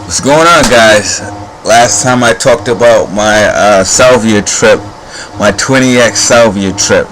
What's going on, guys? Last time I talked about my Salvia trip, my 20x Salvia trip.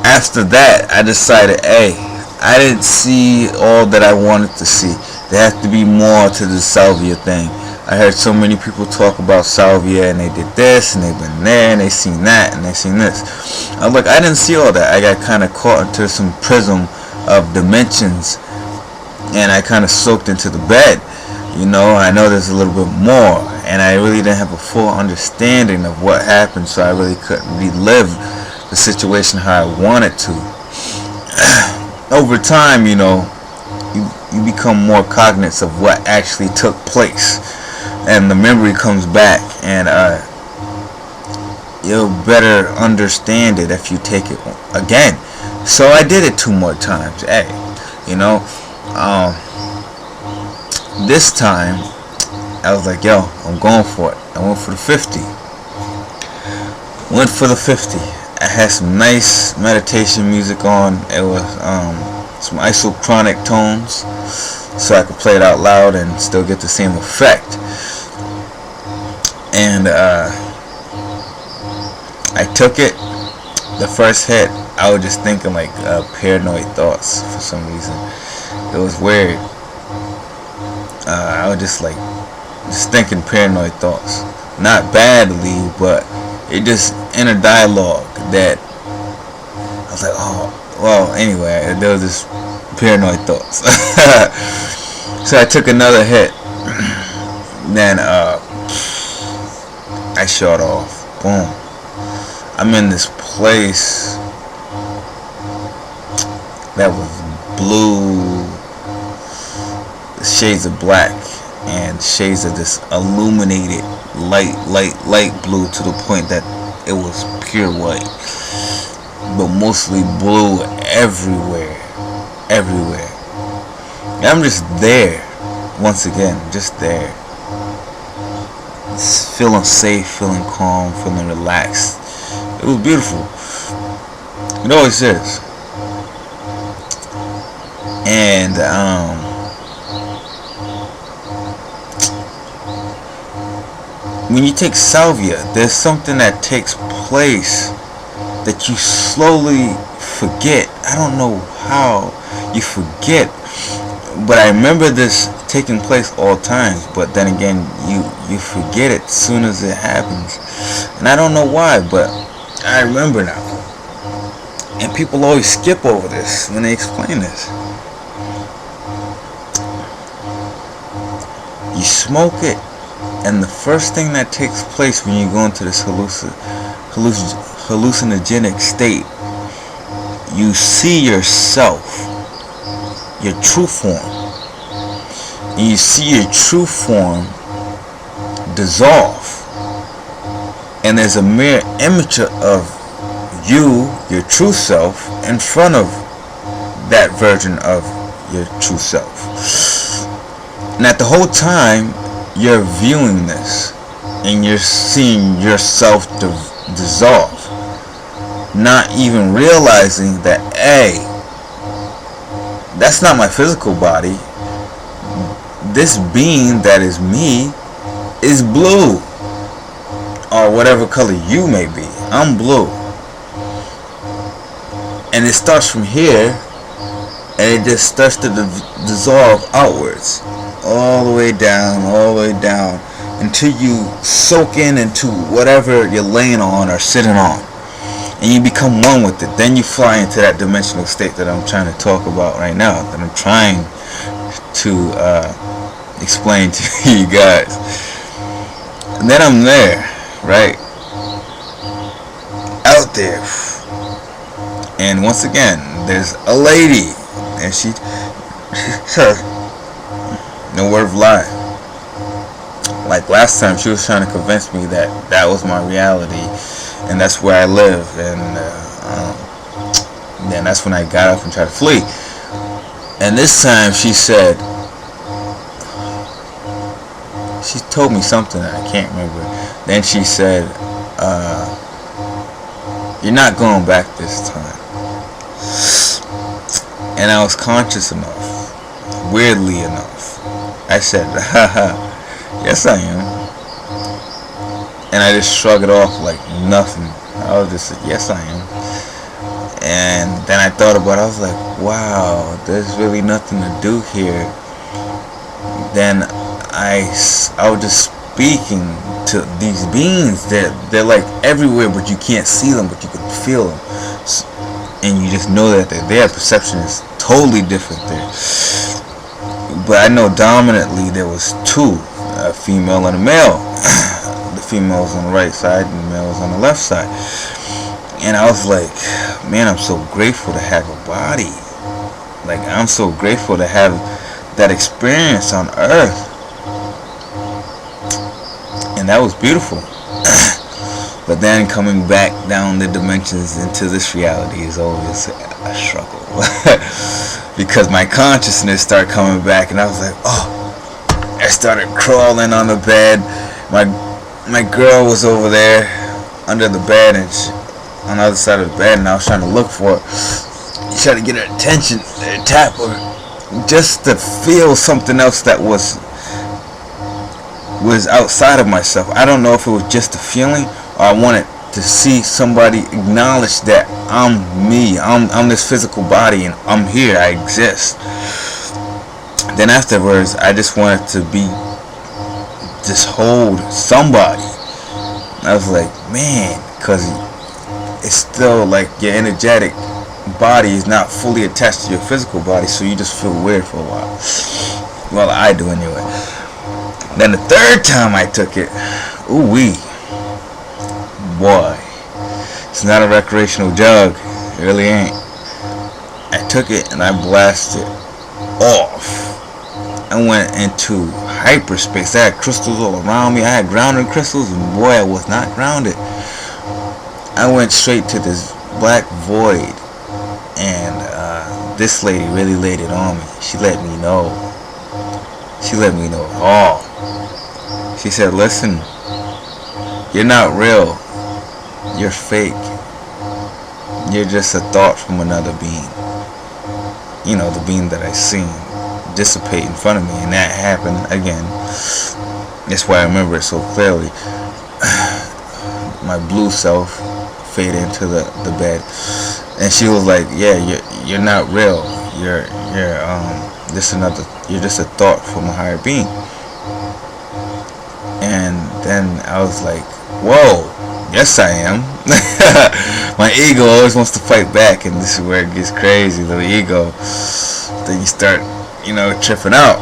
After that, I decided, hey, I didn't see all that I wanted to see. There had to be more to the Salvia thing. I heard so many people talk about Salvia, and they did this, and they've been there, and they seen that, and they seen this. I was like, I didn't see all that. I got kind of caught into some prism of dimensions, and I kind of soaked into the bed. You know, I know there's a little bit more, and I really didn't have a full understanding of what happened, so I really couldn't relive the situation how I wanted to. Over time, you know, you become more cognizant of what actually took place, and the memory comes back, and you'll better understand it if you take it again. So I did it 2 more times. Hey, you know, this time I was like, yo, I'm going for it. I went for the 50. Went for the 50. I had some nice meditation music on. It was some isochronic tones, so I could play it out loud and still get the same effect. And I took it. The first hit, I was just thinking like paranoid thoughts for some reason. It was weird. I was just thinking paranoid thoughts. Not badly, but it just inner dialogue that I was like, oh, well, anyway, there was this paranoid thoughts. So I took another hit. Then I shot off. Boom. I'm in this place that was blue, shades of black, and shades of this illuminated light blue, to the point that it was pure white, but mostly blue everywhere. And I'm just there, once again, just there, just feeling safe, feeling calm, feeling relaxed. It was beautiful. It always is. And when you take Salvia, there's something that takes place that you slowly forget. I don't know how you forget, but I remember this taking place all times. But then again, you forget it as soon as it happens, and I don't know why, but I remember now. And people always skip over this when they explain this. You smoke it, and the first thing that takes place when you go into this hallucinogenic state, you see yourself, your true form, and you see your true form dissolve, and there's a mirror image of you, your true self, in front of that version of your true self. And at the whole time you're viewing this, and you're seeing yourself dissolve, not even realizing that, hey, that's not my physical body. This being that is me is blue, or whatever color you may be. I'm blue. And it starts from here, and it just starts to dissolve outwards, all the way down, until you soak into whatever you're laying on or sitting on, and you become one with it. Then you fly into that dimensional state that I'm trying to talk about right now, that I'm trying to explain to you guys. And then I'm there, right, out there, and once again there's a lady, and she no word of lie. Like last time, she was trying to convince me that that was my reality, and that's where I live, and then that's when I got up and tried to flee. And this time she said, she told me something I can't remember. Then she said, you're not going back this time. And I was conscious enough, weirdly enough, I said, haha, yes I am. And I just shrugged it off like nothing. I was just like, yes I am. And then I thought about it. I was like, wow, there's really nothing to do here. Then I was just speaking to these beings. They're like everywhere, but you can't see them, but you can feel them. And you just know that they're there. Perception is totally different there. But I know dominantly there was two, a female and a male. The female was on the right side and the male was on the left side. And I was like, man, I'm so grateful to have a body. Like, I'm so grateful to have that experience on Earth. And that was beautiful. But then coming back down the dimensions into this reality is always a struggle. Because my consciousness started coming back, and I was like, oh. I started crawling on the bed. My girl was over there under the bed, and on the other side of the bed, and I was trying to look for her. Trying to get her attention, tap her, just to feel something else that was outside of myself. I don't know if it was just a feeling, or I wanted to see somebody acknowledge that I'm me. I'm this physical body, and I'm here. I exist. Then afterwards, I just wanted to just hold somebody. I was like, man, because it's still like your energetic body is not fully attached to your physical body, so you just feel weird for a while. Well, I do anyway. Then the third time I took it, ooh wee, boy, it's not a recreational jug. It really ain't. I took it and I blasted off. I went into hyperspace. I had crystals all around me. I had grounding crystals, and boy, I was not grounded. I went straight to this black void, and this lady really laid it on me. She let me know. She let me know it all. She said, listen, you're not real. You're fake. You're just a thought from another being. You know, the being that I seen dissipate in front of me, and that happened again. That's why I remember it so clearly. My blue self faded into the bed, and she was like, yeah, you're not real. You're just a thought from a higher being. And then I was like, whoa, yes I am. My ego always wants to fight back, and this is where it gets crazy, the ego. Then you start, tripping out.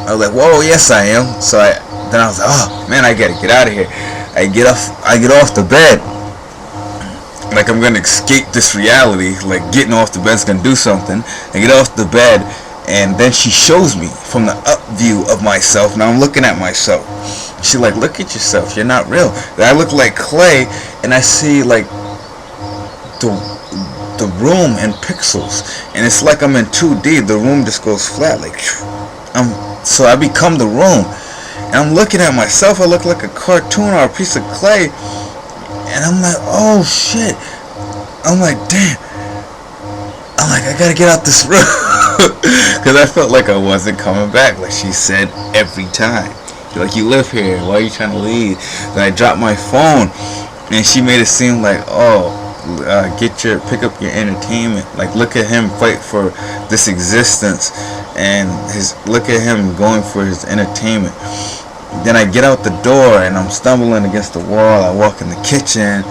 I was like, whoa, yes I am. So then I was like, oh man, I gotta get out of here. I get off the bed, like I'm gonna escape this reality. Like getting off the bed's gonna do something. I get off the bed, and then she shows me from the up view of myself. Now I'm looking at myself. She like, look at yourself. You're not real. And I look like clay, and I see like the room in pixels, and it's like I'm in 2D. The room just goes flat, like so I become the room, and I'm looking at myself. I look like a cartoon or a piece of clay, and I'm like, oh shit. I'm like, damn. I'm like, I gotta get out this room. Because I felt like I wasn't coming back, like she said every time. Like, you live here, why are you trying to leave? Then I dropped my phone, and she made it seem like, oh, pick up your entertainment. Like, look at him fight for this existence, and look at him going for his entertainment. Then I get out the door, and I'm stumbling against the wall. I walk in the kitchen,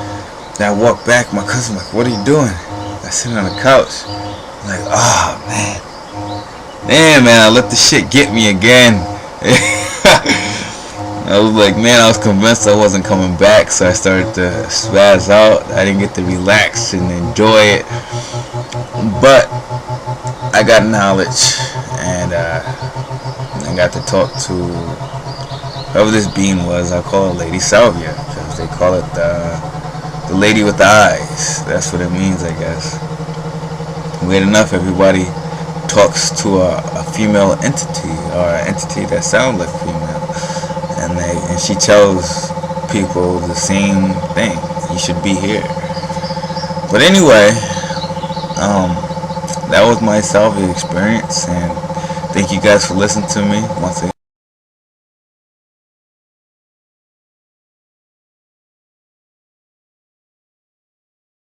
then I walk back. My cousin's like, what are you doing? I sit on the couch. I'm like, oh man, damn man, I let the shit get me again. I was like, man, I was convinced I wasn't coming back, so I started to spaz out. I didn't get to relax and enjoy it, but I got knowledge, and I got to talk to whoever this being was. I call her Lady Salvia, because they call it the lady with the eyes. That's what it means, I guess. Weird enough, everybody talks to a female entity, or an entity that sounds like female. And she tells people the same thing. You should be here. But anyway, that was my Salvia experience, and thank you guys for listening to me once again.